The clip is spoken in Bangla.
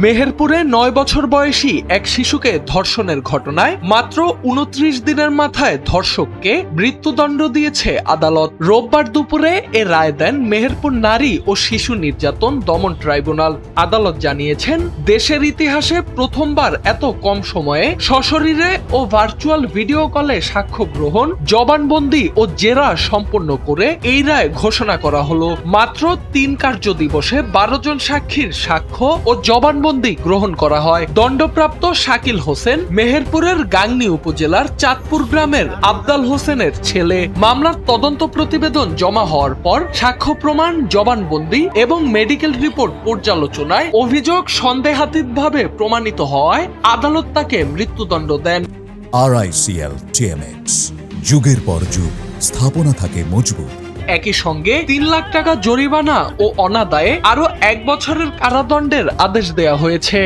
মেহেরপুরে ৯ বছর বয়সী এক শিশুকে ধর্ষণের ঘটনায় মাত্র ২৯ দিনের মাথায় ধর্ষককে মৃত্যুদণ্ড দিয়েছে আদালত। রোববার দুপুরে এ রায় দেন মেহেরপুর নারী ও শিশু নির্যাতন দমন ট্রাইব্যুনাল। আদালত জানিয়েছেন, দেশের ইতিহাসে প্রথমবার এত কম সময়ে সশরীরে ও ভার্চুয়াল ভিডিও কলে সাক্ষ্য গ্রহণ, জবানবন্দি ও জেরা সম্পন্ন করে এই রায় ঘোষণা করা হলো। মাত্র ৩ কার্য দিবসে ১২ জন সাক্ষীর সাক্ষ্য ও জবানবন্দি গ্রহণ করা হয়। দণ্ডপ্রাপ্ত শাকিল হোসেন মেহেরপুরের গাংনী উপজেলার চাঁদপুর গ্রামের আবদাল হোসেনের ছেলে। মামলার তদন্ত প্রতিবেদন জমা হওয়ার পর সাক্ষ্য প্রমাণ, জবানবন্দি এবং মেডিকেল রিপোর্ট পর্যালোচনায় অভিযোগ সন্দেহাতীতভাবে প্রমাণিত হওয়ায় আদালত তাকে মৃত্যুদণ্ড দেন। RICL TMX, যুগের পর যুগ স্থাপনা থাকে মজবুত। একই সঙ্গে ৩ লাখ টাকা জরিমানা ও অনাদায়ে আরো ১ বছরের কারাদণ্ডের আদেশ দেয়া হয়েছে।